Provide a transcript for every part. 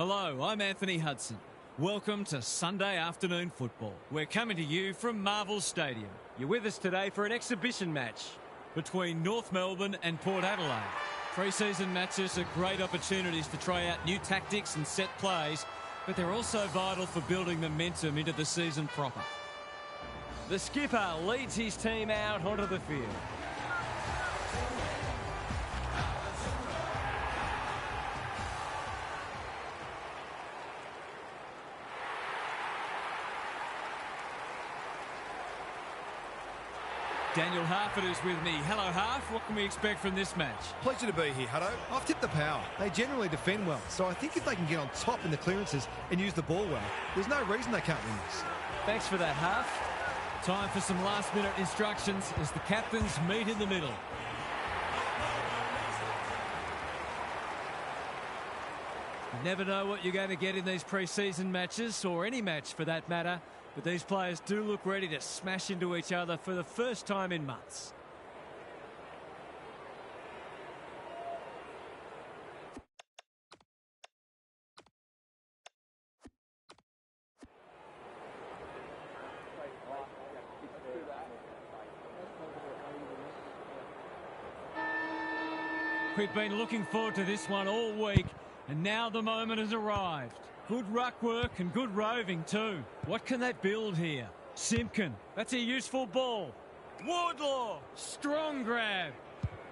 Hello, I'm Anthony Hudson. Welcome to Sunday afternoon football. We're coming to you from Marvel Stadium. You're with us today for an exhibition match between North Melbourne and Port Adelaide. Pre-season matches are great opportunities to try out new tactics and set plays, but they're also vital for building momentum into the season proper. The skipper leads his team out onto the field. Daniel Harford is with me. Hello, Harf. What can we expect from this match? Pleasure to be here, Hutto. I've tipped the Power. They generally defend well, so I think if they can get on top in the clearances and use the ball well, there's no reason they can't win this. Thanks for that, Harf. Time for some last-minute instructions as the captains meet in the middle. You never know what you're going to get in these pre-season matches, or any match for that matter. But these players do look ready to smash into each other for the first time in months. We've been looking forward to this one all week, and now the moment has arrived. Good ruck work and good roving too. What can they build here? Simpkin, that's a useful ball. Wardlaw, strong grab.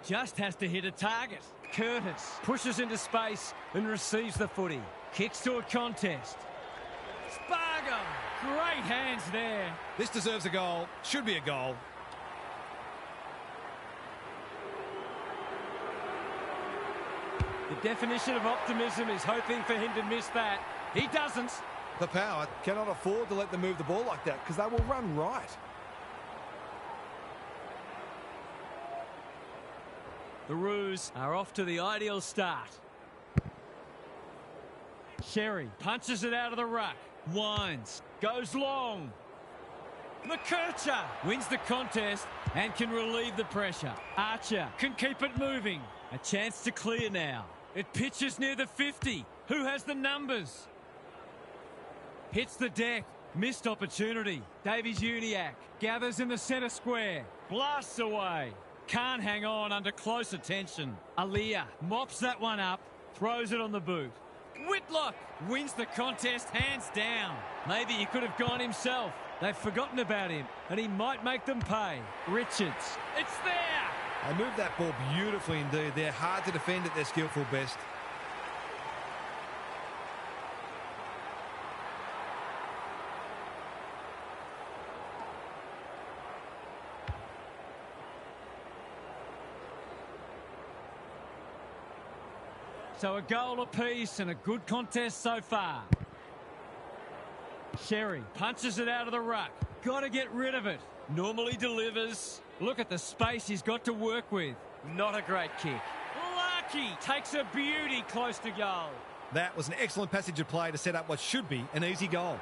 Just has to hit a target. Curtis pushes into space and receives the footy. Kicks to a contest. Spargo, great hands there. This deserves a goal. Should be a goal. The definition of optimism is hoping for him to miss that. He doesn't. The Power cannot afford to let them move the ball like that because they will run right. The Roos are off to the ideal start. Sherry punches it out of the ruck. Winds. Goes long. McKercher wins the contest and can relieve the pressure. Archer can keep it moving. A chance to clear now. It pitches near the 50. Who has the numbers? Hits the deck. Missed opportunity. Davies-Uniacke gathers in the centre square. Blasts away. Can't hang on under close attention. Aaliyah mops that one up. Throws it on the boot. Whitlock wins the contest hands down. Maybe he could have gone himself. They've forgotten about him, and he might make them pay. Richards. It's there. They moved that ball beautifully indeed. They're hard to defend at their skillful best. So a goal apiece and a good contest so far. Sherry punches it out of the ruck. Got to get rid of it. Normally delivers. Look at the space he's got to work with. Not a great kick. Lucky takes a beauty close to goal. That was an excellent passage of play to set up what should be an easy goal.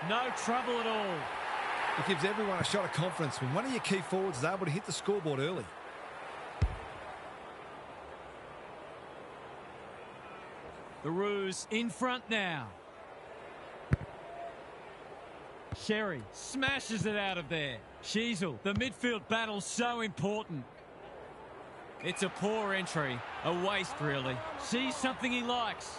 No trouble at all. It gives everyone a shot of confidence when one of your key forwards is able to hit the scoreboard early. The Roos in front now. Sherry smashes it out of there. Sheasel, the midfield battle so important. It's a poor entry. A waste, really. Sees something he likes.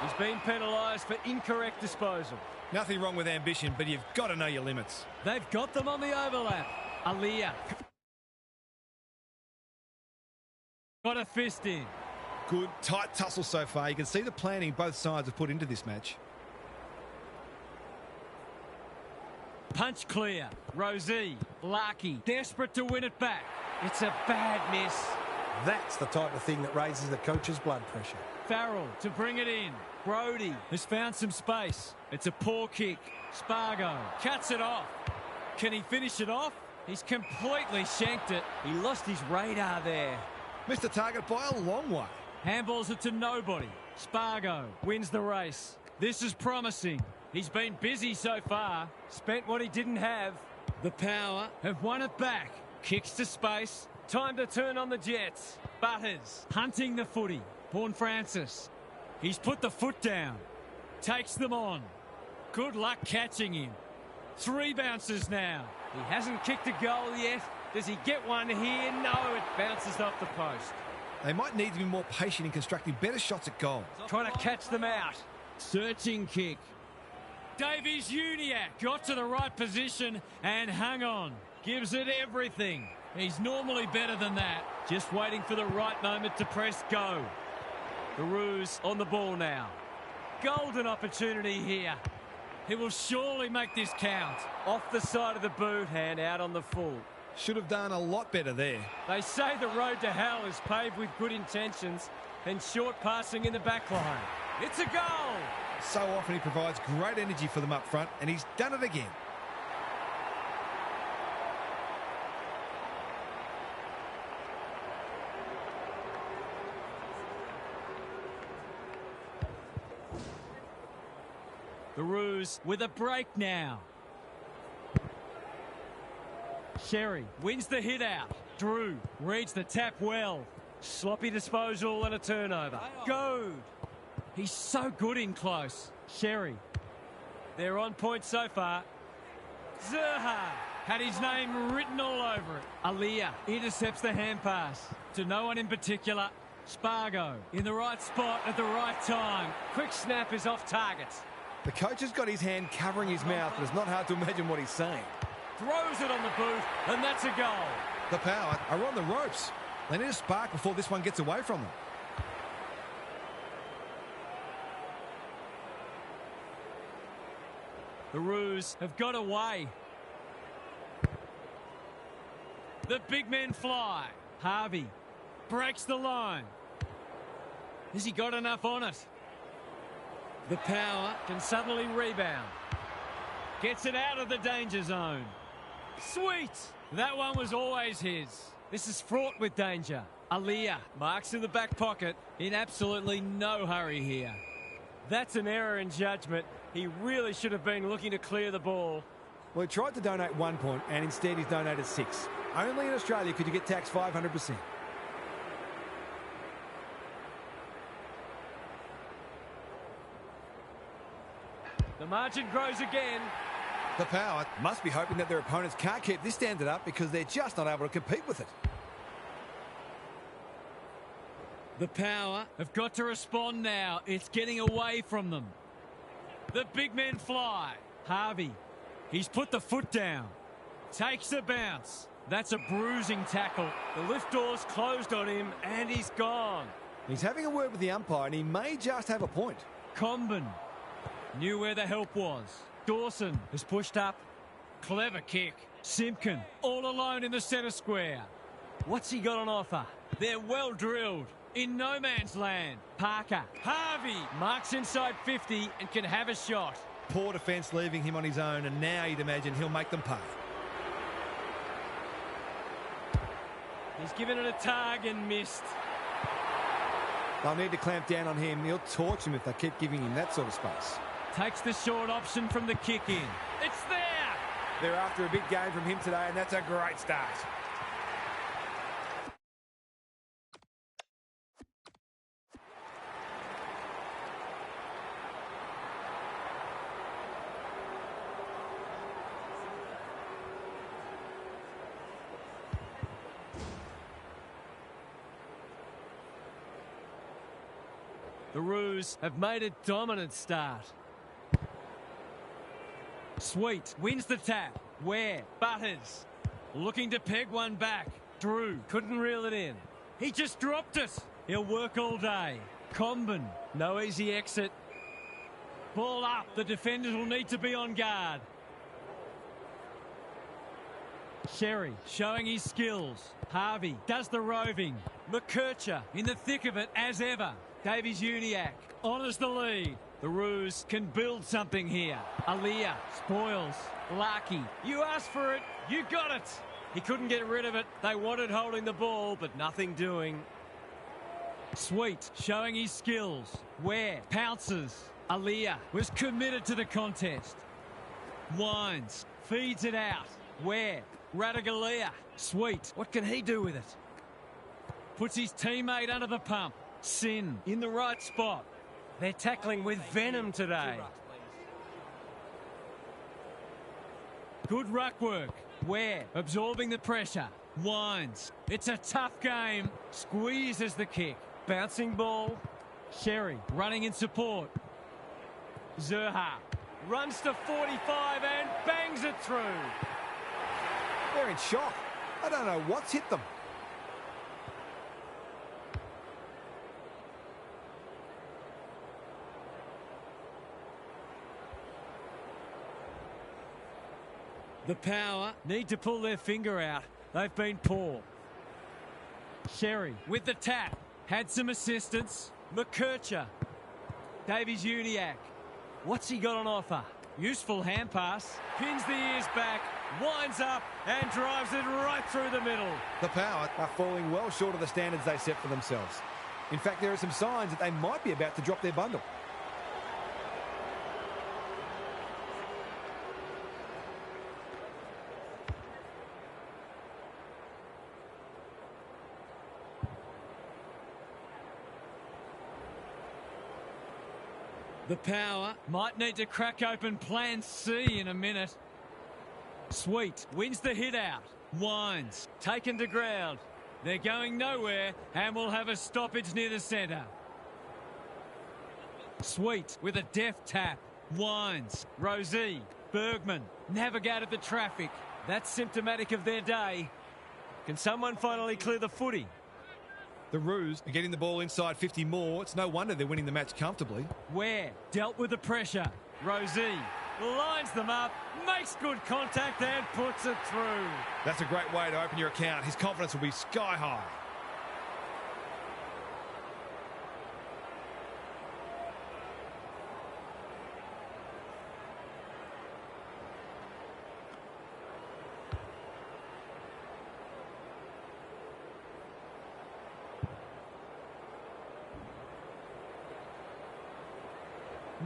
He's been penalised for incorrect disposal. Nothing wrong with ambition, but you've got to know your limits. They've got them on the overlap. Aaliyah. Got a fist in. Good, tight tussle so far. You can see the planning both sides have put into this match. Punch clear. Rosie. Larky. Desperate to win it back. It's a bad miss. That's the type of thing that raises the coach's blood pressure. Farrell to bring it in. Brody has found some space. It's a poor kick. Spargo cuts it off. Can he finish it off? He's completely shanked it. He lost his radar there. Missed the target by a long way. Handballs it to nobody. Spargo wins the race. This is promising. He's been busy so far. Spent what he didn't have. The Power have won it back. Kicks to space. Time to turn on the Jets. Butters. Hunting the footy. Paul Francis. He's put the foot down. Takes them on. Good luck catching him. 3 bounces now. He hasn't kicked a goal yet. Does he get one here? No, it bounces off the post. They might need to be more patient in constructing better shots at goal. Trying to catch them out. Searching kick. Davies Uniacke got to the right position and hung on. Gives it everything. He's normally better than that. Just waiting for the right moment to press go. The Roos on the ball now. Golden opportunity here. He will surely make this count. Off the side of the boot and out on the full. Should have done a lot better there. They say the road to hell is paved with good intentions and short passing in the back line. It's a goal! So often he provides great energy for them up front, and he's done it again. The Roos with a break now. Sherry wins the hit out. Drew reads the tap well. Sloppy disposal and a turnover. Goad. He's so good in close. Sherry. They're on point so far. Zerha had his name written all over it. Aaliyah intercepts the hand pass to no one in particular. Spargo in the right spot at the right time. Quick snap is off target. The coach has got his hand covering his mouth, but it's not hard to imagine what he's saying. Throws it on the boot, and that's a goal. The Power are on the ropes. They need a spark before this one gets away from them. The Roos have got away. The big men fly. Harvey breaks the line. Has he got enough on it? The Power can suddenly rebound. Gets it out of the danger zone. Sweet! That one was always his. This is fraught with danger. Aaliyah marks in the back pocket. In absolutely no hurry here. That's an error in judgment. He really should have been looking to clear the ball. Well, he tried to donate 1 point, and instead he's donated 6. Only in Australia could you get taxed 500%. The margin grows again. The Power must be hoping that their opponents can't keep this standard up because they're just not able to compete with it. The Power have got to respond now. It's getting away from them. The big men fly. Harvey, he's put the foot down. Takes a bounce. That's a bruising tackle. The lift door's closed on him and he's gone. He's having a word with the umpire and he may just have a point. Comben knew where the help was. Dawson has pushed up. Clever kick. Simpkin all alone in the centre square. What's he got on offer? They're well drilled. In no man's land. Parker. Harvey marks inside 50 and can have a shot. Poor defence leaving him on his own, and now you'd imagine he'll make them pay. He's given it a tug and missed. They'll need to clamp down on him. He'll torch him if they keep giving him that sort of space. Takes the short option from the kick in. It's there! They're after a big game from him today, and that's a great start. The Roos have made a dominant start. Sweet wins the tap. Ware. Butters. Looking to peg one back. Drew couldn't reel it in. He just dropped it. He'll work all day. Comben. No easy exit. Ball up. The defenders will need to be on guard. Sherry showing his skills. Harvey does the roving. McKercher in the thick of it as ever. Davies Uniacke honours the lead. The Roos can build something here. Aaliyah spoils. Larky, you asked for it, you got it. He couldn't get rid of it. They wanted holding the ball, but nothing doing. Sweet showing his skills. Ware pounces. Aaliyah was committed to the contest. Winds, feeds it out. Where? Radaglia. Sweet. What can he do with it? Puts his teammate under the pump. Sin in the right spot. They're tackling with venom today. Good ruck work. Where? Absorbing the pressure. Winds. It's a tough game. Squeezes the kick. Bouncing ball. Sherry running in support. Zerha Runs to 45 and bangs it through. They're in shock. I don't know what's hit them. The Power need to pull their finger out. They've been poor. Sherry with the tap. Had some assistance. McKercher. Davies-Uniacke. What's he got on offer? Useful hand pass. Pins the ears back. Winds up and drives it right through the middle. The Power are falling well short of the standards they set for themselves. In fact, there are some signs that they might be about to drop their bundle. The Power might need to crack open plan C in a minute. Sweet wins the hit out. Winds taken to ground. They're going nowhere and will have a stoppage near the centre. Sweet with a deft tap. Winds. Rosie. Bergman navigated the traffic. That's symptomatic of their day. Can someone finally clear the footy? The Roos are getting the ball inside 50 more. It's no wonder they're winning the match comfortably. Where? Dealt with the pressure. Rosie lines them up, makes good contact and puts it through. That's a great way to open your account. His confidence will be sky high.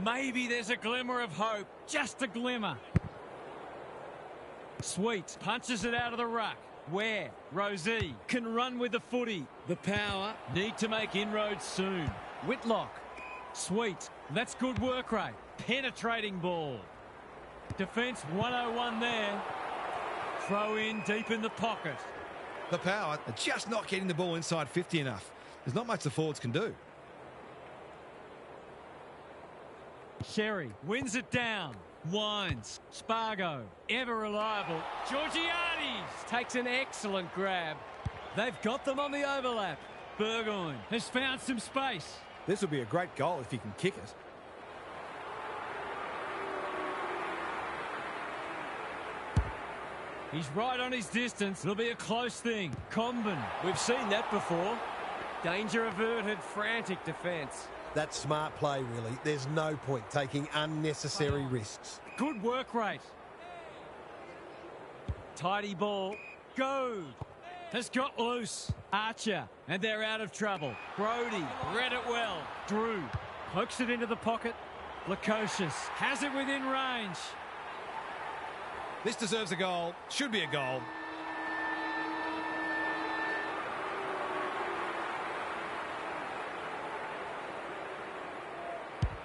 Maybe there's a glimmer of hope. Just a glimmer. Sweet punches it out of the ruck. Where? Rosie can run with the footy. The Power need to make inroads soon. Whitlock. Sweet. That's good work rate. Penetrating ball. Defence 101 there. Throw in deep in the pocket. The Power are just not getting the ball inside 50 enough. There's not much the forwards can do. Sherry wins it down. Winds. Spargo. Ever reliable. Georgiades takes an excellent grab. They've got them on the overlap. Burgoyne has found some space. This will be a great goal if he can kick it. He's right on his distance. It'll be a close thing. Comben. We've seen that before. Danger averted, frantic defence. That's smart play, really. There's no point taking unnecessary risks. Good work rate. Tidy ball. Goad has got loose. Archer. And they're out of trouble. Brody read it well. Drew pokes it into the pocket. Lukosius has it within range. This deserves a goal. Should be a goal.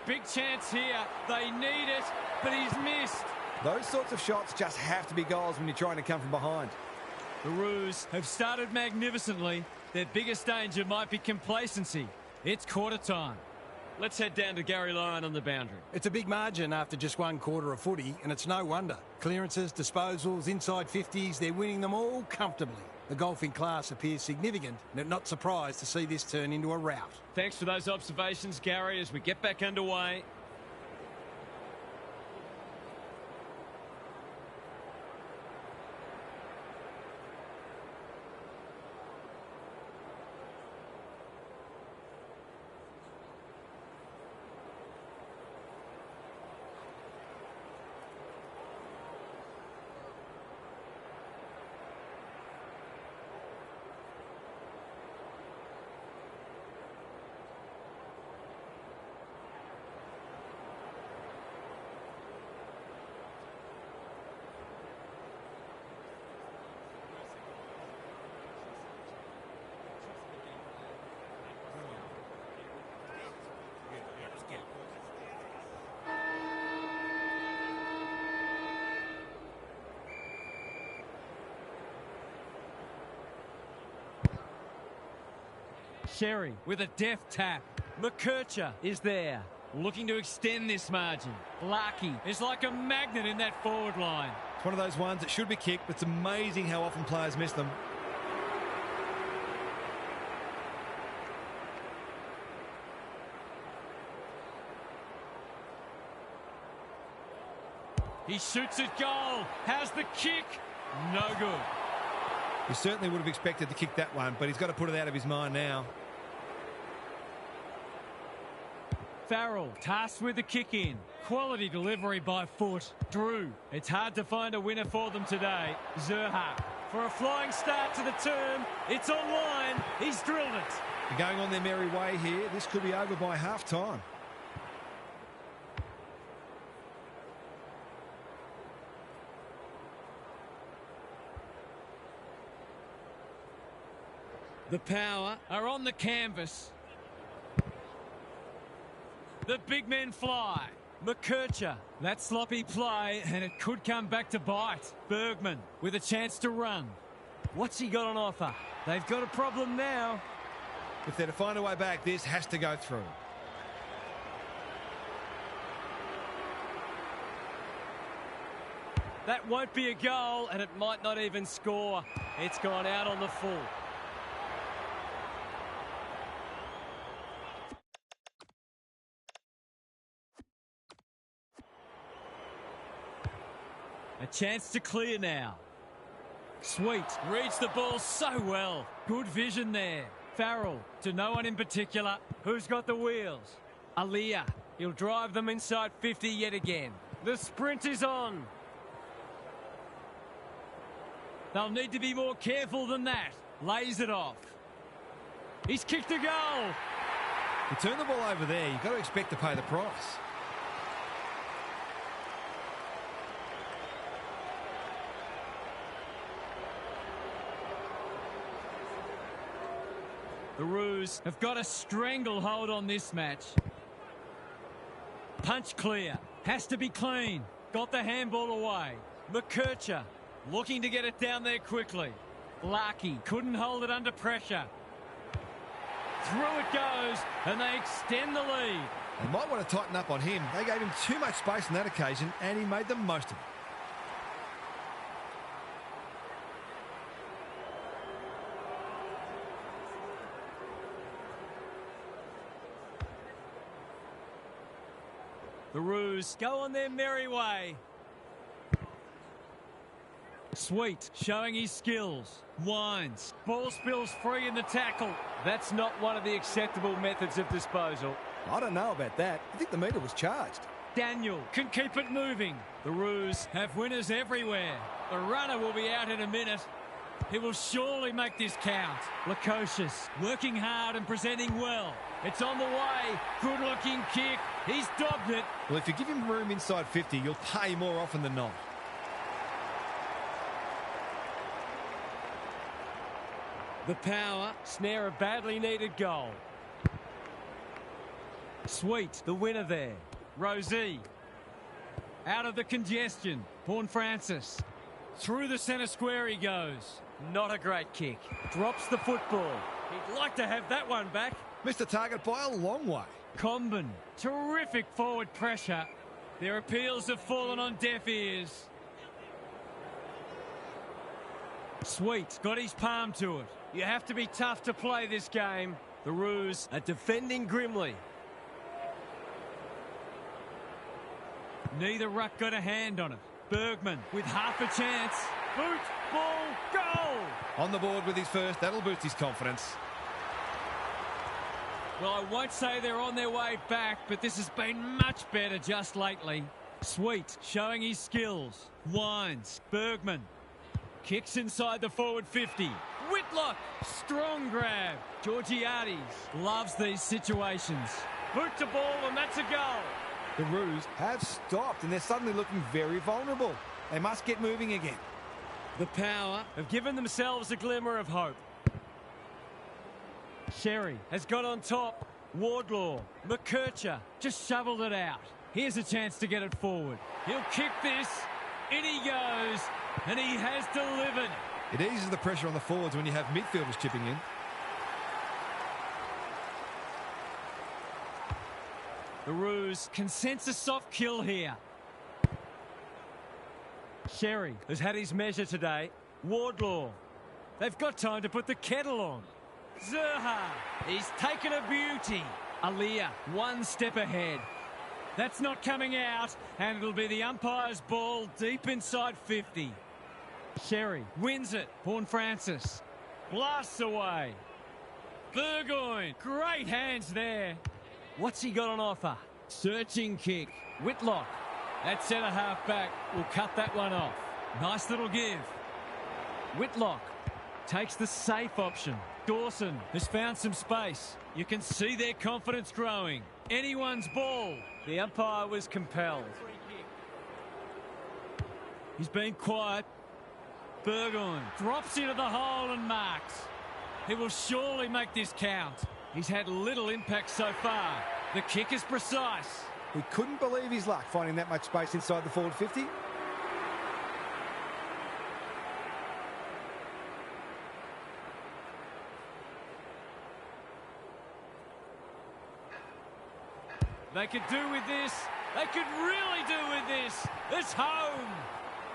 Big chance here. They need it, but he's missed. Those sorts of shots just have to be goals when you're trying to come from behind. The Roos have started magnificently. Their biggest danger might be complacency. It's quarter time. Let's head down to Gary Lyon on the boundary. It's a big margin after just one quarter of footy, and it's no wonder. Clearances, disposals, inside 50s, they're winning them all comfortably. The golfing class appears significant, and I'm not surprised to see this turn into a rout. Thanks for those observations, Gary, as we get back underway. Sherry with a deft tap. McKercher is there, looking to extend this margin. Larkey is like a magnet in that forward line. It's one of those ones that should be kicked, but it's amazing how often players miss them. He shoots at goal. How's the kick? No good. He certainly would have expected to kick that one, but he's got to put it out of his mind now. Farrell tasked with the kick in. Quality delivery by foot. Drew. It's hard to find a winner for them today. Zerha for a flying start to the term. It's online. He's drilled it. They're going on their merry way here. This could be over by half-time. The Power are on the canvas. The big men fly. McKercher. That sloppy play, and it could come back to bite. Bergman with a chance to run. What's he got on offer? They've got a problem now. If they're to find a way back, this has to go through. That won't be a goal, and it might not even score. It's gone out on the full. A chance to clear now. Sweet reads the ball so well. Good vision there. Farrell to no one in particular. Who's got the wheels? Aliyah. He'll drive them inside 50 yet again. The sprint is on. They'll need to be more careful than that. Lays it off. He's kicked a goal. You turn the ball over there, you've got to expect to pay the price. The Roos have got a stranglehold on this match. Punch clear. Has to be clean. Got the handball away. McKercher looking to get it down there quickly. Larkey couldn't hold it under pressure. Through it goes, and they extend the lead. They might want to tighten up on him. They gave him too much space on that occasion, and he made the most of it. The Roos go on their merry way. Sweet, showing his skills. Winds. Ball spills free in the tackle. That's not one of the acceptable methods of disposal. I don't know about that. I think the meter was charged. Daniel can keep it moving. The Roos have winners everywhere. The runner will be out in a minute. He will surely make this count. Lukosius working hard and presenting well. It's on the way. Good-looking kick. He's dobbed it. Well, if you give him room inside 50, you'll pay more often than not. The Power snare a badly needed goal. Sweet, the winner there. Rosie. Out of the congestion. Paul Francis. Through the centre square he goes. Not a great kick. Drops the football. He'd like to have that one back. Missed the target by a long way. Comben. Terrific forward pressure. Their appeals have fallen on deaf ears. Sweet. Got his palm to it. You have to be tough to play this game. The Roos are defending grimly. Neither ruck got a hand on it. Bergman with half a chance. Boot, ball, goal! On the board with his first. That'll boost his confidence. Well, I won't say they're on their way back, but this has been much better just lately. Sweet, showing his skills. Winds. Bergman. Kicks inside the forward 50. Whitlock. Strong grab. Georgiades loves these situations. Boot to ball, and that's a goal. The Roos have stopped, and they're suddenly looking very vulnerable. They must get moving again. The Power have given themselves a glimmer of hope. Sherry has got on top. Wardlaw. McKercher just shoveled it out. Here's a chance to get it forward. He'll kick this. In he goes. And he has delivered. It eases the pressure on the forwards when you have midfielders chipping in. The Roos can sense a soft kill here. Sherry has had his measure today. Wardlaw. They've got time to put the kettle on. Zerha. He's taken a beauty. Aliyah, one step ahead. That's not coming out, and it'll be the umpire's ball deep inside 50. Sherry wins it. Horn Francis blasts away. Burgoyne, great hands there. What's he got on offer? Searching kick. Whitlock. That centre-half back will cut that one off. Nice little give. Whitlock takes the safe option. Dawson has found some space. You can see their confidence growing. Anyone's ball. The umpire was compelled. He's been quiet. Burgoyne drops into the hole and marks. He will surely make this count. He's had little impact so far. The kick is precise. He couldn't believe his luck finding that much space inside the forward 50. They could do with this. They could really do with this. It's home.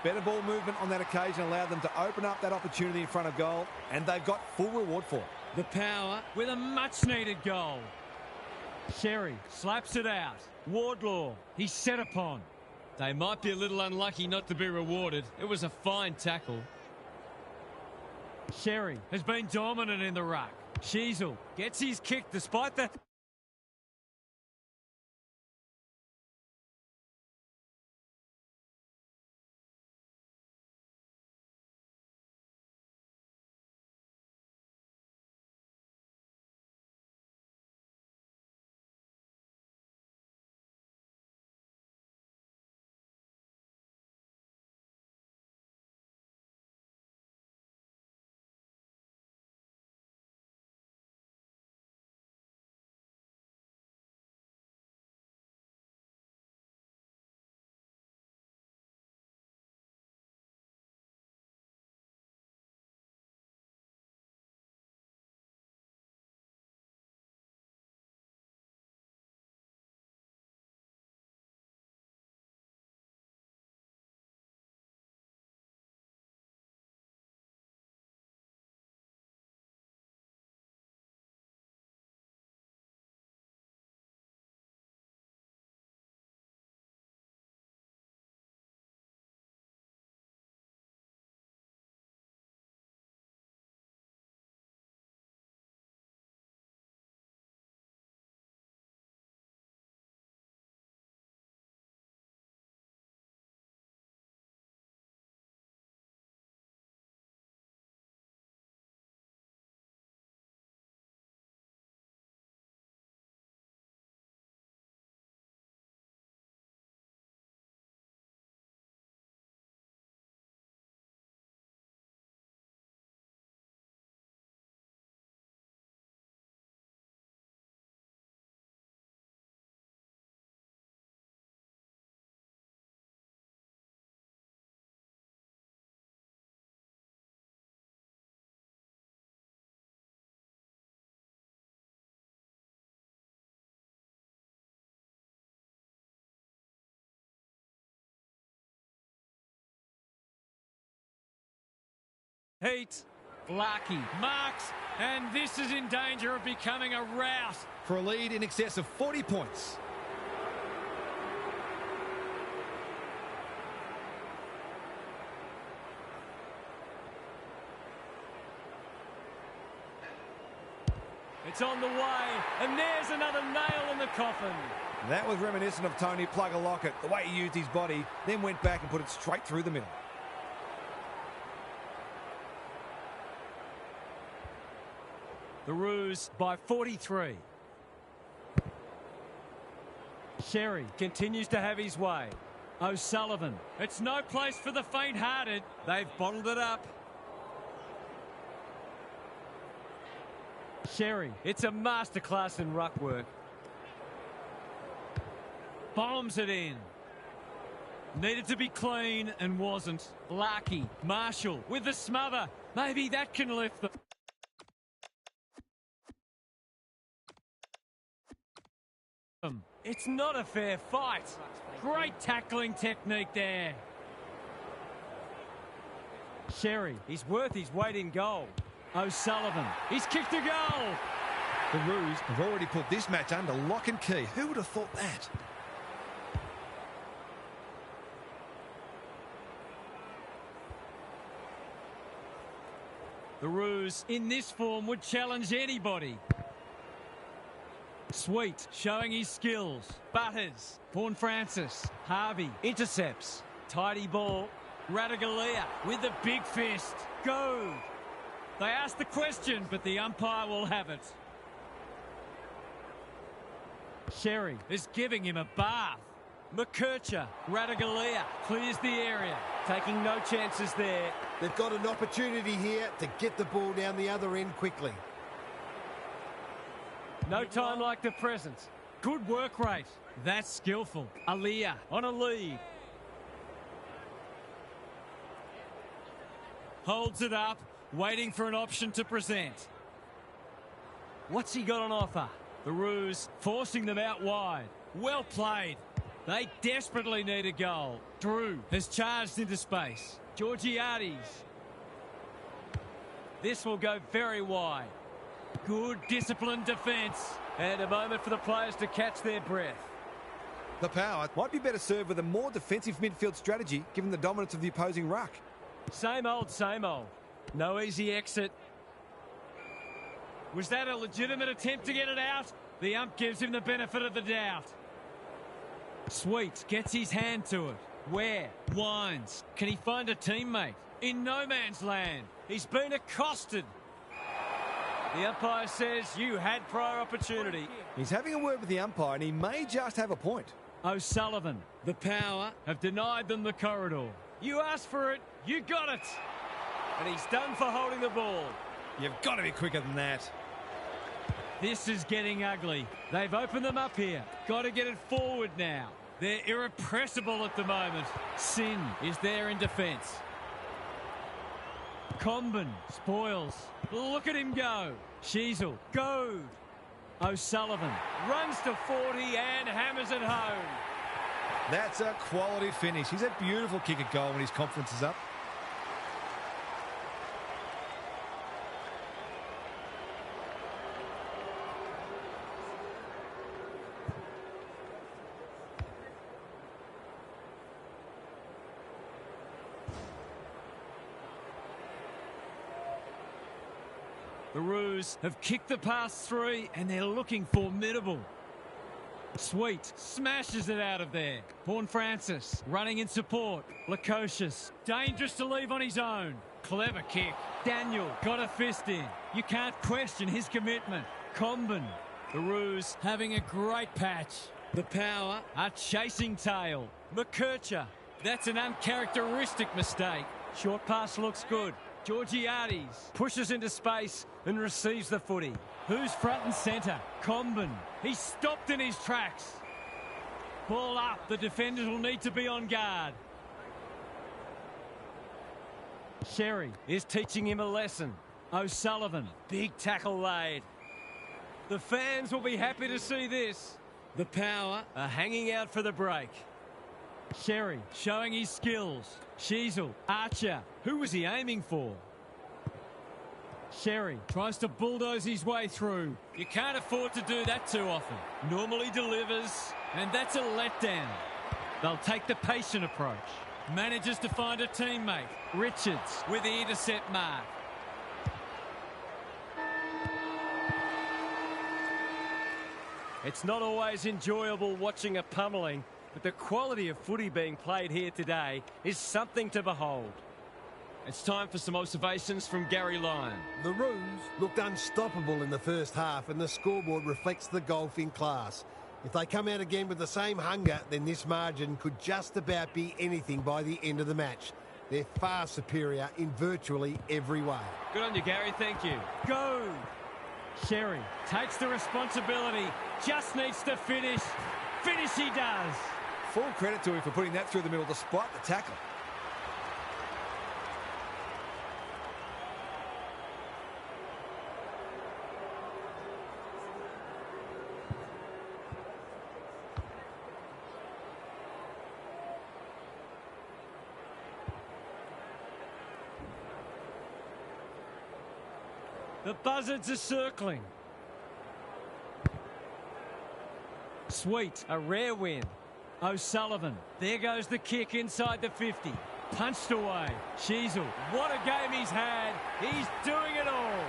Better ball movement on that occasion allowed them to open up that opportunity in front of goal, and they've got full reward for it. The power with a much-needed goal. Sherry slaps it out. Wardlaw, he's set upon. They might be a little unlucky not to be rewarded. It was a fine tackle. Sherry has been dominant in the ruck. Sheasel gets his kick despite the... Heat, Larky marks, and this is in danger of becoming a rout. For a lead in excess of 40 points. It's on the way, and there's another nail in the coffin. That was reminiscent of Tony Plugger-Lockett, the way he used his body, then went back and put it straight through the middle. The Roos by 43. Sherry continues to have his way. O'Sullivan. It's no place for the faint-hearted. They've bottled it up. Sherry. It's a masterclass in ruck work. Bombs it in. Needed to be clean and wasn't. Larky. Marshall with the smother. Maybe that can lift them. It's not a fair fight. Great tackling technique there. Sherry. He's worth his weight in gold. O'Sullivan. He's kicked a goal. The Roos have already put this match under lock and key. Who would have thought that? The Roos, in this form, would challenge anybody. Sweet, showing his skills. Butters. Paul Francis. Harvey. Intercepts. Tidy ball. Radagalia with the big fist. Go. They asked the question, but the umpire will have it. Sherry is giving him a bath. McKercher. Radagalia clears the area. Taking no chances there. They've got an opportunity here to get the ball down the other end quickly. No time like the present. Good work rate. That's skillful. Aliyah on a lead. Holds it up, waiting for an option to present. What's he got on offer? The Roos forcing them out wide. Well played. They desperately need a goal. Drew has charged into space. Georgiades. This will go very wide. Good disciplined defence. And a moment for the players to catch their breath. The Power might be better served with a more defensive midfield strategy, given the dominance of the opposing ruck. Same old, same old. No easy exit. Was that a legitimate attempt to get it out? The ump gives him the benefit of the doubt. Sweet gets his hand to it. Where? Winds. Can he find a teammate? In no man's land. He's been accosted. The umpire says you had prior opportunity. He's having a word with the umpire, and he may just have a point. O'Sullivan. The Power have denied them the corridor. You asked for it, you got it. And he's done for holding the ball. You've got to be quicker than that. This is getting ugly. They've opened them up here. Got to get it forward now. They're irrepressible at the moment. Sin is there in defence. Comben spoils. Look at him go. Sheasel. Goad. O'Sullivan runs to 40 and hammers it home. That's a quality finish. He's a beautiful kick at goal when his confidence is up. The Roos have kicked the past three and they're looking formidable. Sweet smashes it out of there. Paul Francis running in support. Lukosius dangerous to leave on his own. Clever kick. Daniel got a fist in. You can't question his commitment. Comben. The Roos having a great patch. The Power are chasing tail. McKercher. That's an uncharacteristic mistake. Short pass looks good. Georgiades pushes into space and receives the footy. Who's front and centre? Comben. He's stopped in his tracks. Ball up. The defenders will need to be on guard. Sherry is teaching him a lesson. O'Sullivan. Big tackle laid. The fans will be happy to see this. The Power are hanging out for the break. Sherry showing his skills. Sheasel. Archer. Who was he aiming for? Sherry tries to bulldoze his way through. You can't afford to do that too often. Normally delivers, and that's a letdown. They'll take the patient approach. Manages to find a teammate. Richards with the intercept mark. It's not always enjoyable watching a pummeling, but the quality of footy being played here today is something to behold. It's time for some observations from Gary Lyon. The Roos looked unstoppable in the first half, and the scoreboard reflects the golfing class. If they come out again with the same hunger, then this margin could just about be anything by the end of the match. They're far superior in virtually every way. Good on you, Gary. Thank you. Go! Sherry takes the responsibility. Just needs to finish. Finish he does. Full credit to him for putting that through the middle despite the tackle. The buzzards are circling. Sweet, a rare win. O'Sullivan, there goes the kick inside the 50. Punched away. Sheasel, what a game he's had. He's doing it all.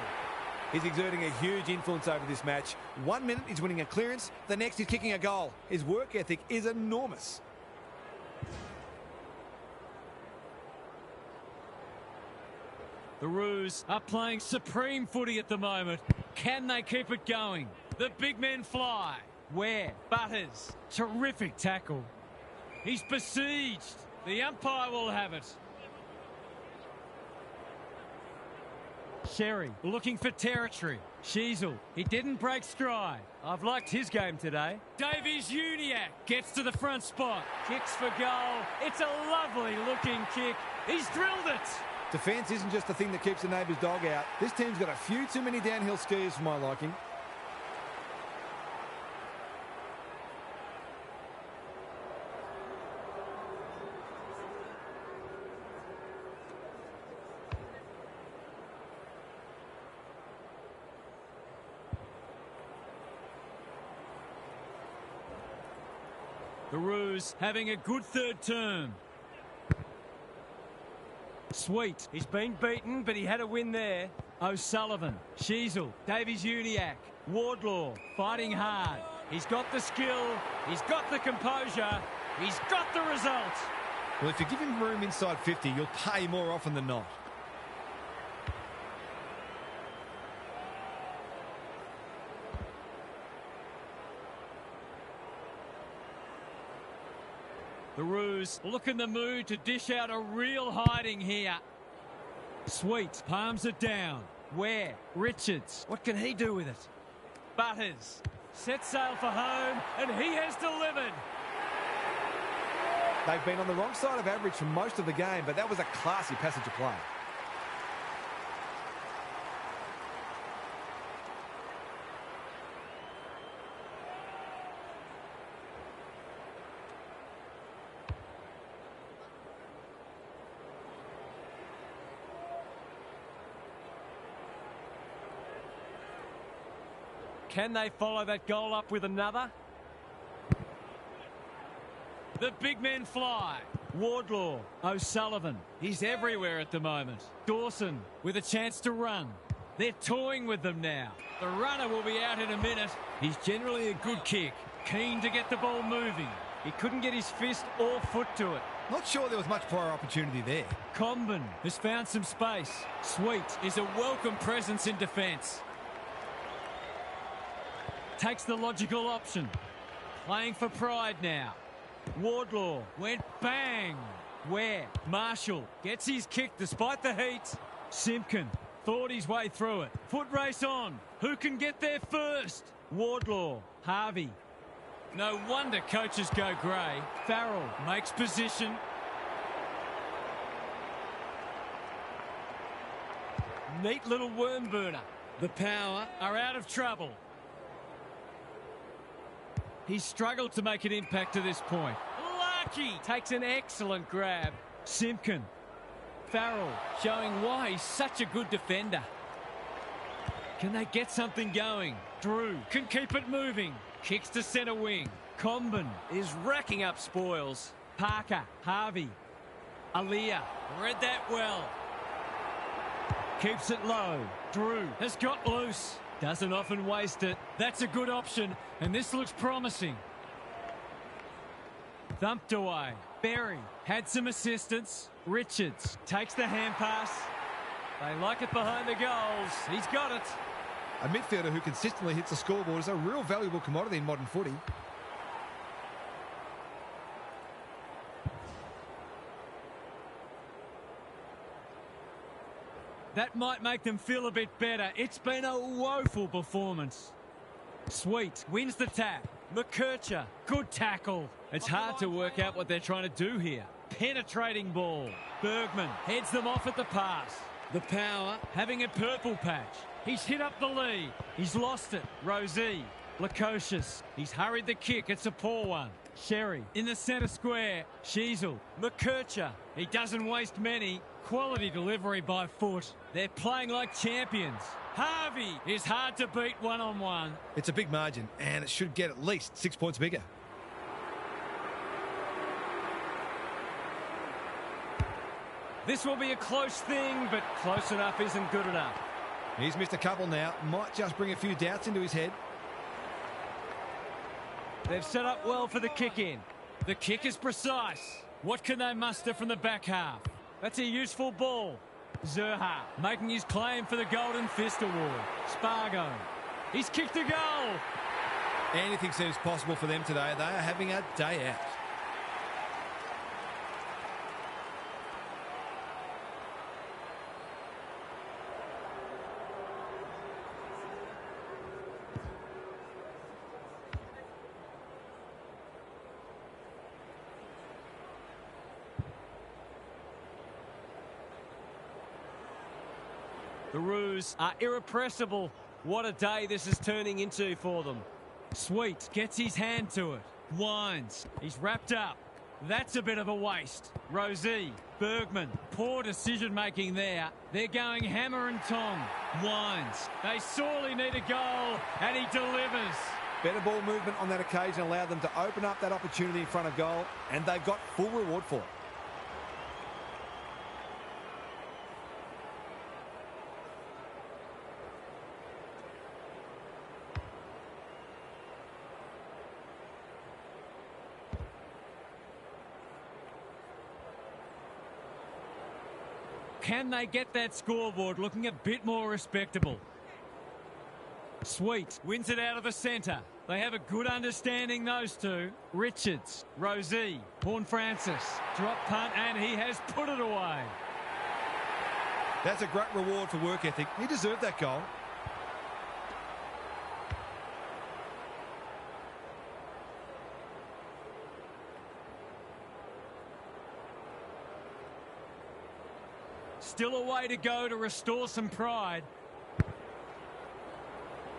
He's exerting a huge influence over this match. 1 minute he's winning a clearance, the next he's kicking a goal. His work ethic is enormous. The Roos are playing supreme footy at the moment. Can they keep it going? The big men fly. Where? Butters. Terrific tackle. He's besieged. The umpire will have it. Sherry looking for territory. Sheasel, he didn't break stride. I've liked his game today. Davies-Uniacke gets to the front spot. Kicks for goal. It's a lovely looking kick. He's drilled it. Defence isn't just the thing that keeps the neighbour's dog out. This team's got a few too many downhill skiers for my liking. The Roos having a good third term. Sweet. He's been beaten, but he had a win there. O'Sullivan, Sheasel, Davies-Uniacke, Wardlaw fighting hard. He's got the skill. He's got the composure. He's got the result. Well, if you give him room inside 50, you'll pay more often than not. The Roos look in the mood to dish out a real hiding here. Sweet, palms it down. Where? Richards. What can he do with it? Butters. Set sail for home, and he has delivered. They've been on the wrong side of average for most of the game, but that was a classy passage of play. Can they follow that goal up with another? The big men fly. Wardlaw, O'Sullivan. He's everywhere at the moment. Dawson with a chance to run. They're toying with them now. The runner will be out in a minute. He's generally a good kick. Keen to get the ball moving. He couldn't get his fist or foot to it. Not sure there was much prior opportunity there. Comben has found some space. Sweet is a welcome presence in defence. Takes the logical option. Playing for pride now. Wardlaw went bang. Where? Marshall gets his kick despite the heat. Simpkin thought his way through it. Foot race on. Who can get there first? Wardlaw. Harvey. No wonder coaches go grey. Farrell makes position. Neat little worm burner. The Power are out of trouble. He's struggled to make an impact to this point. Lucky takes an excellent grab. Simpkin. Farrell showing why he's such a good defender. Can they get something going? Drew can keep it moving. Kicks to centre wing. Comben is racking up spoils. Parker, Harvey. Aaliyah read that well. Keeps it low. Drew has got loose. Doesn't often waste it. That's a good option, and this looks promising. Thumped away. Berry had some assistance. Richards takes the hand pass. They like it behind the goals. He's got it. A midfielder who consistently hits the scoreboard is a real valuable commodity in modern footy. That might make them feel a bit better. It's been a woeful performance. Sweet wins the tap. McKercher, good tackle. It's hard to work out what they're trying to do here. Penetrating ball. Bergman heads them off at the pass. The Power having a purple patch. He's hit up the lead. He's lost it. Rosé. Lukosius. He's hurried the kick. It's a poor one. Sherry in the centre square. Sheasel. McKercher. He doesn't waste many. Quality delivery by foot. They're playing like champions. Harvey is hard to beat one-on-one. It's a big margin, and it should get at least 6 points bigger. This will be a close thing, but close enough isn't good enough. He's missed a couple now. Might just bring a few doubts into his head. They've set up well for the kick-in. The kick is precise. What can they muster from the back half? That's a useful ball. Zerha making his claim for the Golden Fist Award. Spargo. He's kicked a goal. Anything seems possible for them today. They are having a day out. The Roos are irrepressible. What a day this is turning into for them. Sweet gets his hand to it. Winds. He's wrapped up. That's a bit of a waste. Rosie. Bergman. Poor decision-making there. They're going hammer and tong. Winds. They sorely need a goal, and he delivers. Better ball movement on that occasion allowed them to open up that opportunity in front of goal, and they've got full reward for it. Can they get that scoreboard looking a bit more respectable? Sweet wins it out of the centre. They have a good understanding, those two. Richards, Rosie, Horn Francis. Drop punt, and he has put it away. That's a great reward for work ethic. He deserved that goal. Still a way to go to restore some pride.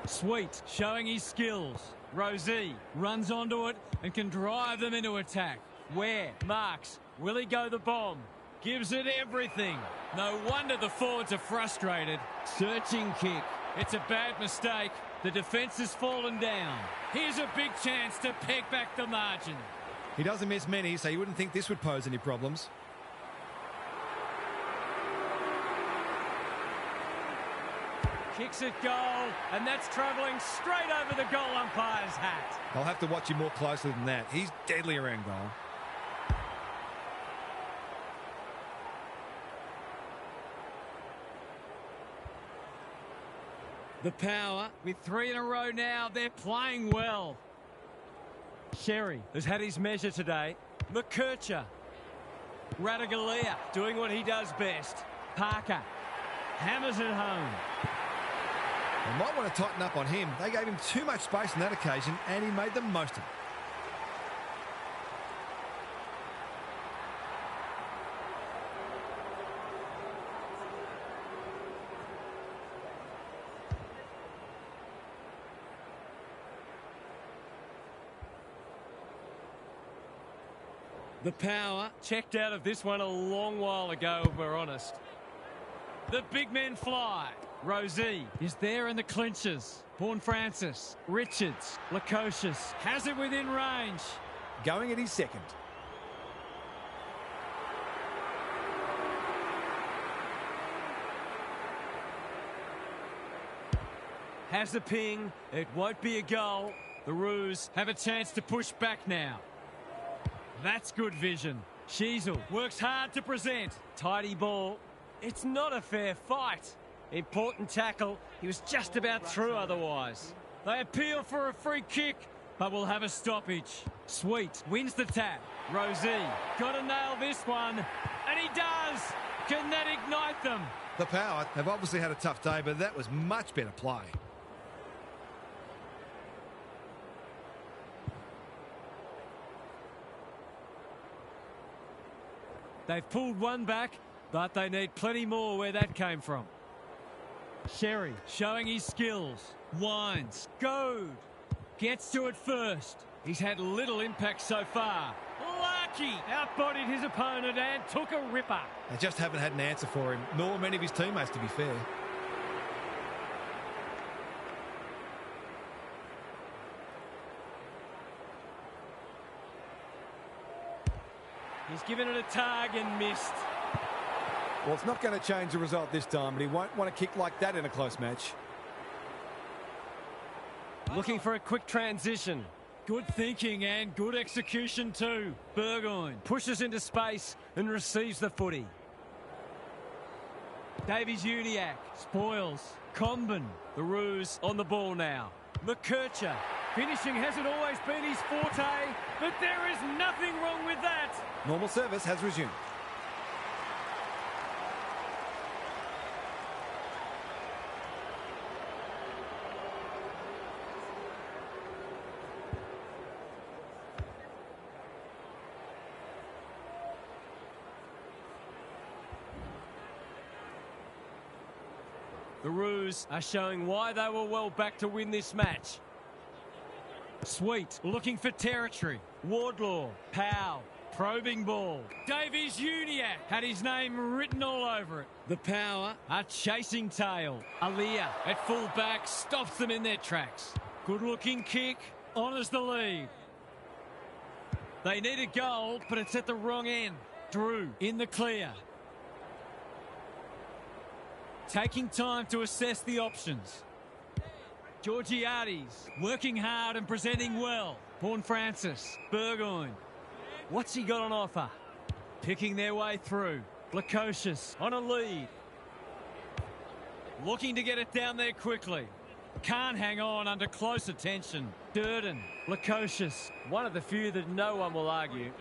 Sweet, showing his skills. Rosie runs onto it and can drive them into attack. Ware marks. Will he go the bomb? Gives it everything. No wonder the forwards are frustrated. Searching kick. It's a bad mistake. The defence has fallen down. Here's a big chance to peg back the margin. He doesn't miss many, so you wouldn't think this would pose any problems. Kicks it goal, and that's travelling straight over the goal umpire's hat. I'll have to watch him more closely than that. He's deadly around goal. The Power, with 3 in a row now, they're playing well. Sherry has had his measure today. McKercher. Radaglia Doing what he does best. Parker hammers it home. They might want to tighten up on him. They gave him too much space on that occasion, and he made the most of it. The Power Checked out of this one a long while ago, if we're honest. The big men fly. Rosie is there in the clinches. Horn Francis, Richards, Lukosius has it within range. Going at his second. Has the ping. It won't be a goal. The Roos have a chance to push back now. That's good vision. Sheasel works hard to present. Tidy ball. It's not a fair fight. Important tackle. He was just about through otherwise. They appeal for a free kick, but will have a stoppage. Sweet wins the tap. Rosie got to nail this one, and he does. Can that ignite them? The Power have obviously had a tough day, but that was much better play. They've pulled one back, but they need plenty more where that came from. Sherry showing his skills. Winds. Goad. Gets to it first. He's had little impact so far. Luck Lucky outbodied his opponent and took a ripper. They just haven't had an answer for him, nor many of his teammates, to be fair. He's given it a tug and missed. Well, it's not going to change the result this time, but he won't want to kick like that in a close match. Looking for a quick transition. Good thinking and good execution too. Burgoyne Pushes into space and receives the footy. Davies-Uniacke spoils. Comben. The Roos on the ball now. McKercher. Finishing hasn't always been his forte, but there is nothing wrong with that. Normal service has resumed. The Roos are showing why they were well back to win this match. Sweet looking for territory. Wardlaw. Powell. Probing ball. Davies-Uniacke had his name written all over it. The Power are chasing tail. Alia at full back stops them in their tracks. Good looking kick. Honours the lead. They need a goal, but it's at the wrong end. Drew in the clear. Taking time to assess the options. Georgiades working hard and presenting well. Horne-Francis. Burgoyne. What's he got on offer? Picking their way through. Lukosius on a lead. Looking to get it down there quickly. Can't hang on under close attention. Durden. Lukosius. One of the few that no one will argue.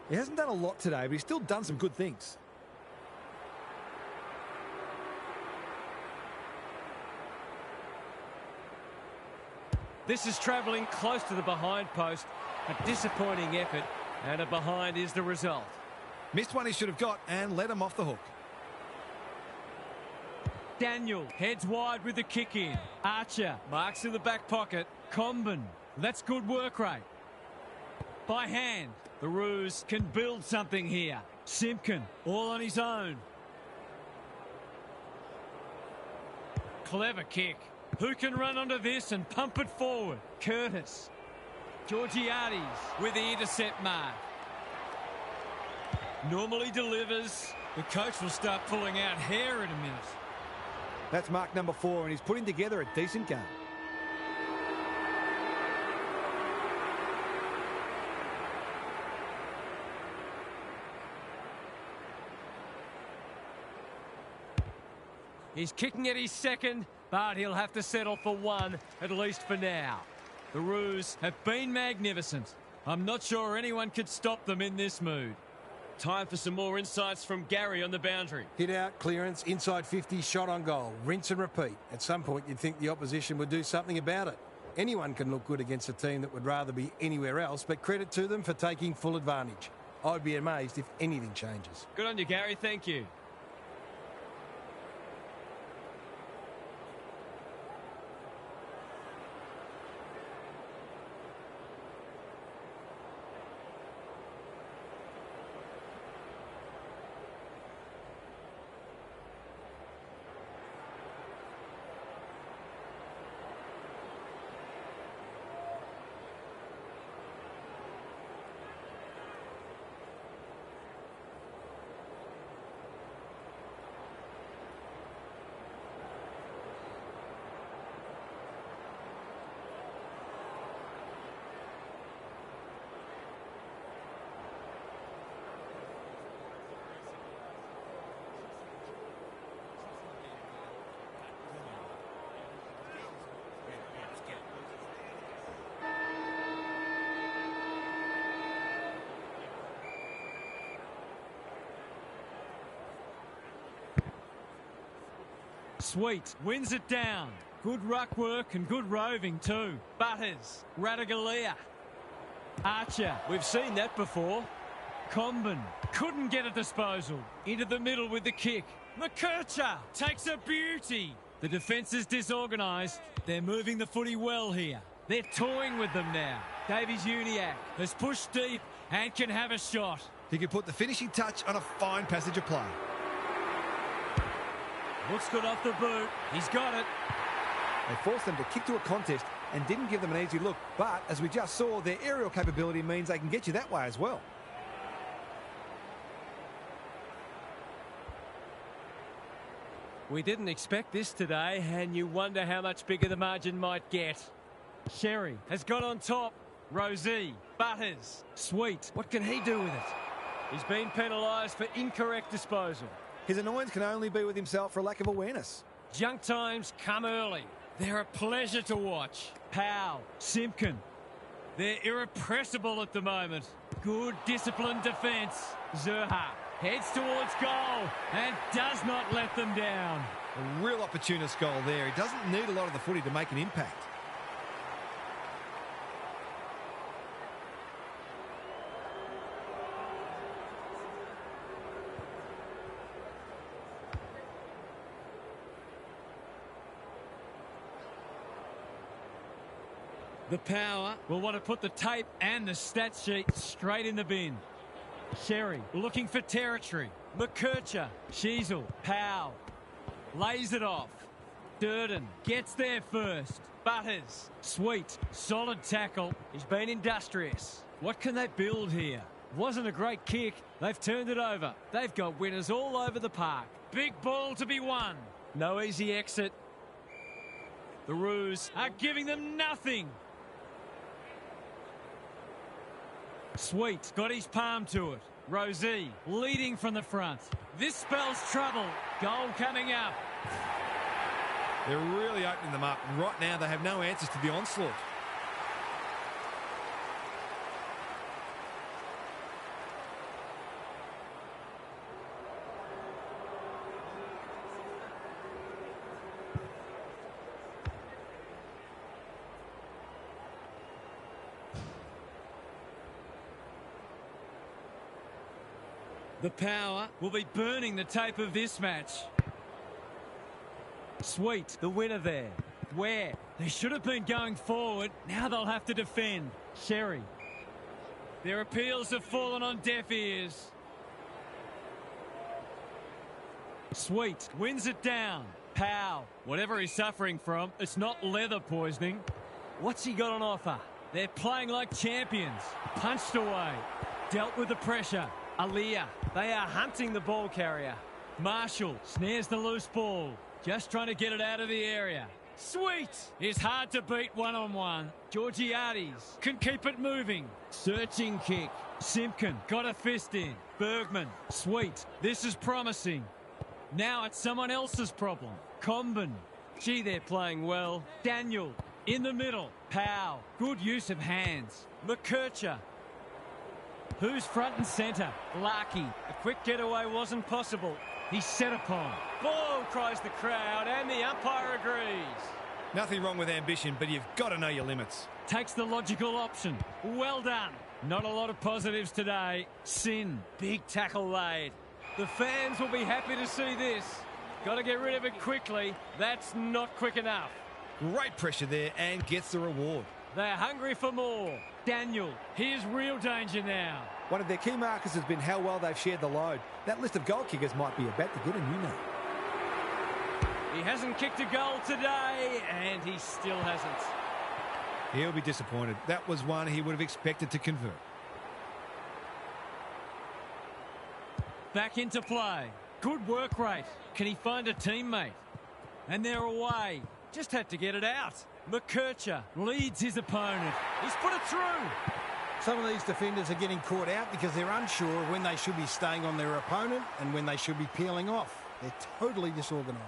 He hasn't done a lot today, but he's still done some good things. This is travelling close to the behind post. A disappointing effort, and a behind is the result. Missed one he should have got and let him off the hook. Daniel heads wide with the kick in. Archer marks in the back pocket. Comben. That's good work rate. By hand. The Roos can build something here. Simpkin all on his own. Clever kick. Who can run onto this and pump it forward? Curtis. Georgiades with the intercept mark. Normally delivers. The coach will start pulling out hair in a minute. That's mark number 4, and he's putting together a decent game. He's kicking at his second, but he'll have to settle for one, at least for now. The Roos have been magnificent. I'm not sure anyone could stop them in this mood. Time for some more insights from Gary on the boundary. Hit out, clearance, inside 50, shot on goal. Rinse and repeat. At some point, you'd think the opposition would do something about it. Anyone can look good against a team that would rather be anywhere else, but credit to them for taking full advantage. I'd be amazed if anything changes. Good on you, Gary. Thank you. Sweet wins it down. Good ruck work and good roving too. Butters. Radaglia. Archer. We've seen that before. Comben couldn't get a disposal. Into the middle with the kick. McKercher takes a beauty. The defence is disorganised. They're moving the footy well here. They're toying with them now. Davies-Uniacke has pushed deep and can have a shot. He could put the finishing touch on a fine passage of play. Looks good off the boot. He's got it. They forced them to kick to a contest and didn't give them an easy look. But, as we just saw, their aerial capability means they can get you that way as well. We didn't expect this today, and you wonder how much bigger the margin might get. Sherry has got on top. Rosie, Butters, Sweet. What can he do with it? He's been penalised for incorrect disposal. His annoyance can only be with himself for a lack of awareness. Junk times come early. They're a pleasure to watch. Powell, Simpkin. They're irrepressible at the moment. Good disciplined defence. Zerha heads towards goal and does not let them down. A real opportunist goal there. He doesn't need a lot of the footy to make an impact. The Power will want to put the tape and the stat sheet straight in the bin. Sherry looking for territory. McKercher, Sheasel, Powell lays it off. Durden gets there first. Butters, Sweet, solid tackle. he's been industrious. What can they build here? Wasn't a great kick. They've turned it over. They've got winners all over the park. Big ball to be won. No easy exit. The Roos are giving them nothing. Sweet got his palm to it. Rosie leading from the front. This spells trouble. Goal coming up. They're really opening them up. Right now, they have no answers to the onslaught. The Power will be burning the tape of this match. Sweet, the winner there. Where? They should have been going forward. Now they'll have to defend. Sherry. Their appeals have fallen on deaf ears. Sweet wins it down. Powell, whatever he's suffering from, it's not leather poisoning. What's he got on offer? They're playing like champions. Punched away. Dealt with the pressure. Aaliyah, they are hunting the ball carrier. Marshall snares the loose ball. Just trying to get it out of the area. Sweet is hard to beat one-on-one. Georgiades can keep it moving. Searching kick. Simpkin got a fist in. Bergman, Sweet. This is promising. Now it's someone else's problem. Comben. Gee, they're playing well. Daniel in the middle. Powell. Good use of hands. McKercher. Who's front and centre? Larky. A quick getaway wasn't possible. He's set upon. Ball, cries the crowd, and the umpire agrees. Nothing wrong with ambition, but you've got to know your limits. Takes the logical option. Well done. Not a lot of positives today. Sin. Big tackle laid. The fans will be happy to see this. Got to get rid of it quickly. That's not quick enough. Great pressure there and gets the reward. They're hungry for more. Daniel, here's real danger now. One of their key markers has been how well they've shared the load. That list of goal kickers might be about to get a new name. He hasn't kicked a goal today, and he still hasn't. He'll be disappointed. That was one he would have expected to convert. Back into play. Good work rate. Can he find a teammate? And they're away. Just had to get it out. McKercher leads his opponent. He's put it through. Some of these defenders are getting caught out because they're unsure of when they should be staying on their opponent and when they should be peeling off. They're totally disorganised.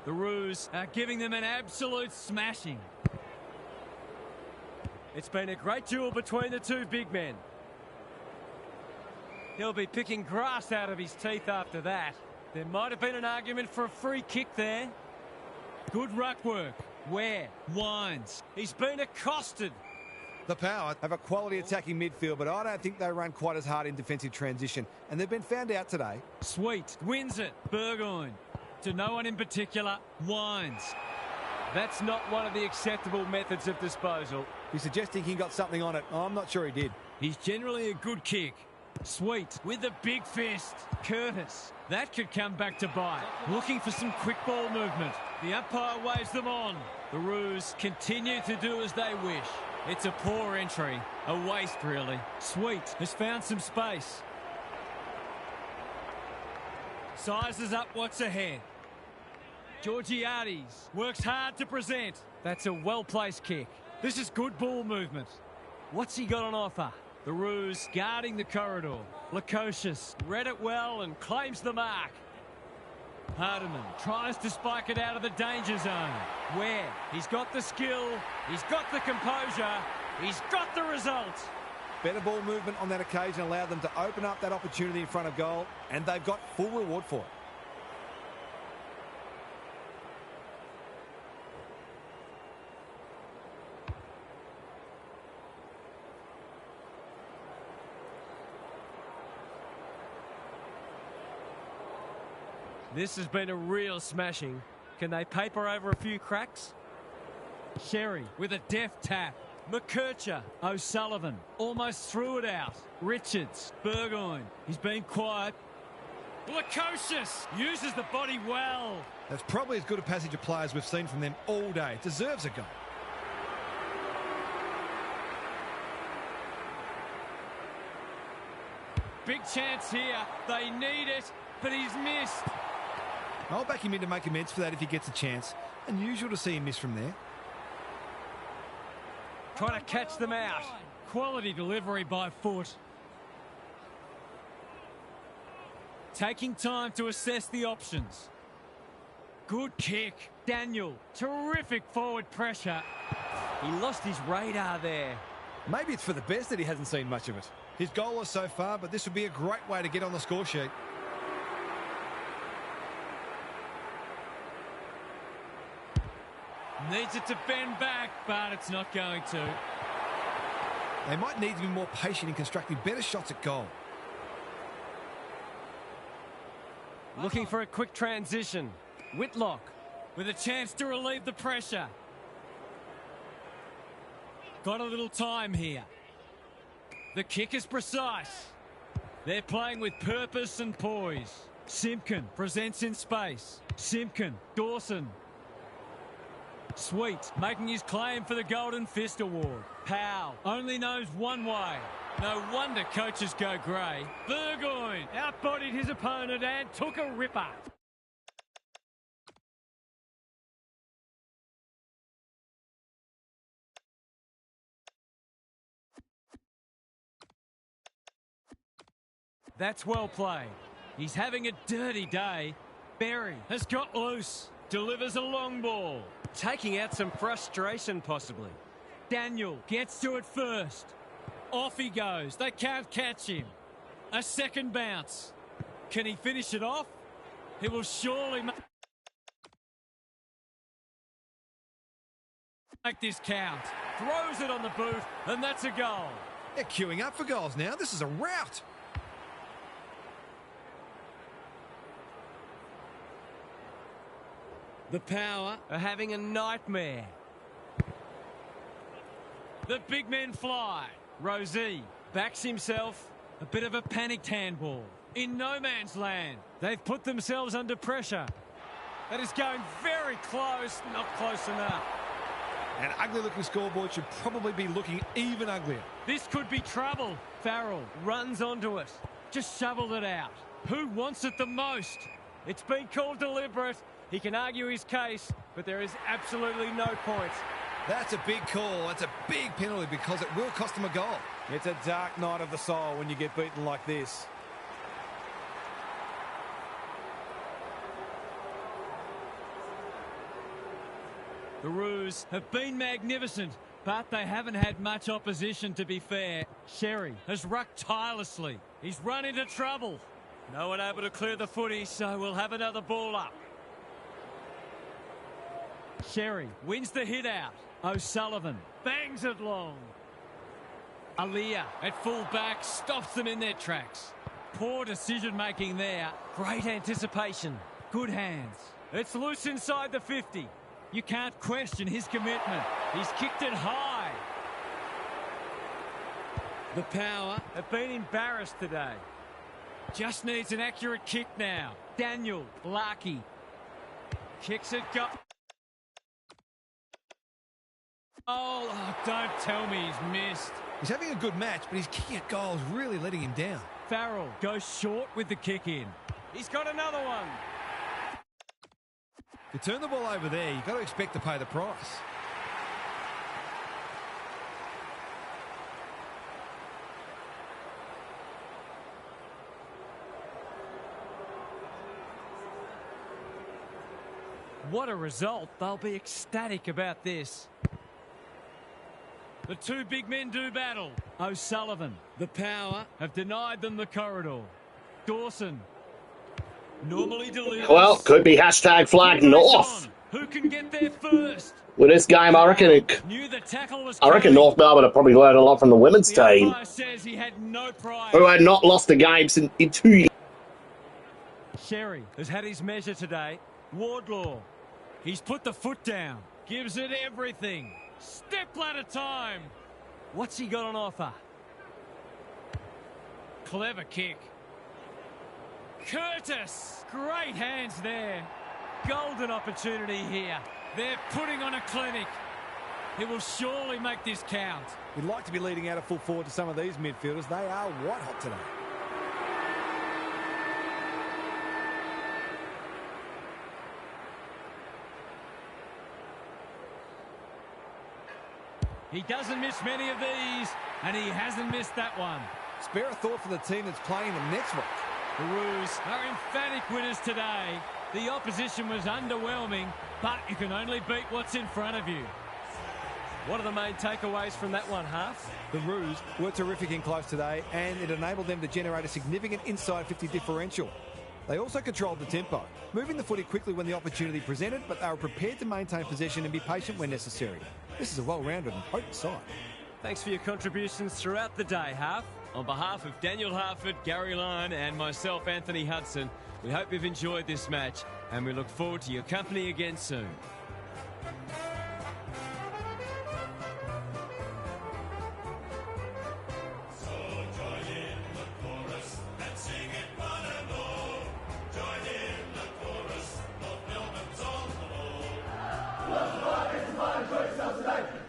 The Roos are giving them an absolute smashing. It's been a great duel between the two big men. He'll be picking grass out of his teeth after that. There might have been an argument for a free kick there. Good ruck work. Where? Wines. He's been accosted. The Power Have a quality attacking midfield, but I don't think they run quite as hard in defensive transition. And they've been found out today. Sweet wins it. Burgoyne to no one in particular. Wines. That's not one of the acceptable methods of disposal. He's suggesting he got something on it. Oh, I'm not sure he did. He's generally a good kick. Sweet with the big fist. Curtis. That could come back to bite. Looking for some quick ball movement. The umpire waves them on. The Roos continue to do as they wish. It's a poor entry. A waste, really. Sweet has found some space. Sizes up what's ahead. Georgiades works hard to present. That's a well-placed kick. This is good ball movement. What's he got on offer? The Roos guarding the corridor. Lukosius read it well and claims the mark. Hardiman tries to spike it out of the danger zone. Where? He's got the skill. He's got the composure. He's got the result. Better ball movement on that occasion allowed them to open up that opportunity in front of goal, and they've got full reward for it. This has been a real smashing. Can they paper over a few cracks? Sherry with a deft tap. McKercher. O'Sullivan almost threw it out. Richards. Burgoyne. He's been quiet. Lukosius uses the body well. That's probably as good a passage of play as we've seen from them all day. Deserves a goal. Big chance here. They need it, but he's missed. I'll back him in to make amends for that if he gets a chance. Unusual to see him miss from there. Trying to catch them out. Quality delivery by foot. Taking time to assess the options. Good kick. Daniel. Terrific forward pressure. He lost his radar there. Maybe it's for the best that he hasn't seen much of it. He's goalless so far, but this would be a great way to get on the score sheet. Needs it to bend back, but it's not going to. They might need to be more patient in constructing better shots at goal. Looking for a quick transition. Whitlock With a chance to relieve the pressure. Got a little time here. The kick is precise. They're playing with purpose and poise. Simpkin presents in space. Simpkin, Dawson. Sweet, making his claim for the Golden Fist Award. Powell only knows one way. No wonder coaches go grey. Burgoyne outbodied his opponent and took a ripper. That's well played. He's having a dirty day. Berry has got loose. Delivers a long ball. taking out some frustration possibly. Daniel gets to it first. Off he goes. They can't catch him. A second bounce. Can he finish it off? He will surely make this count. Throws it on the boot, and that's a goal. They're queuing up for goals now. This is a rout. The Power are having a nightmare. The big men fly. Rosie backs himself. A bit of a panicked handball. In no man's land. They've put themselves under pressure. That is going very close. Not close enough. An ugly-looking scoreboard should probably be looking even uglier. This could be trouble. Farrell runs onto it. Just shoveled it out. Who wants it the most? It's been called deliberate. He can argue his case, but there is absolutely no point. That's a big call. That's a big penalty because it will cost them a goal. It's a dark night of the soul when you get beaten like this. The Roos have been magnificent, but they haven't had much opposition, to be fair. Sherry has rucked tirelessly. He's run into trouble. No one able to clear the footy, so we'll have another ball up. Sherry wins the hit out. O'Sullivan bangs it long. Aaliyah at full back stops them in their tracks. Poor decision-making there. Great anticipation. Good hands. It's loose inside the 50. You can't question his commitment. He's kicked it high. The power. Have been embarrassed today. Just needs an accurate kick now. Daniel Larkey. Kicks it, go. Oh, don't tell me he's missed. He's having a good match, but his kicking at goal is really letting him down. Farrell goes short with the kick in. He's got another one. You turn the ball over there, you've got to expect to pay the price. What a result. They'll be ecstatic about this. The two big men do battle. O'Sullivan, the power, have denied them the corridor. Dawson, normally delivers. Well, could be hashtag flag North. Who can get there first? With this game, I reckon Knew the tackle was North Melbourne have probably learned a lot from the women's the team, umpire says he had no pride. who had not lost a game in 2 years. Sherry has had his measure today. Wardlaw, he's put the foot down. Gives it everything. Step ladder time. What's he got on offer? Clever kick. Curtis. Great hands there. Golden opportunity here. They're putting on a clinic. He will surely make this count. You'd like to be leading out a full forward to some of these midfielders. They are white hot today. He doesn't miss many of these, and he hasn't missed that one. Spare a thought for the team that's playing them next week. The Roos are emphatic winners today. The opposition was underwhelming, but you can only beat what's in front of you. What are the main takeaways from that one, Half? The Roos were terrific in close today, and it enabled them to generate a significant inside 50 differential. They also controlled the tempo, moving the footy quickly when the opportunity presented, but they were prepared to maintain possession and be patient when necessary. This is a well-rounded and potent side. Thanks for your contributions throughout the day, Half. On behalf of Daniel Harford, Gary Lyon and myself, Anthony Hudson, we hope you've enjoyed this match and we look forward to your company again soon. Choice of today.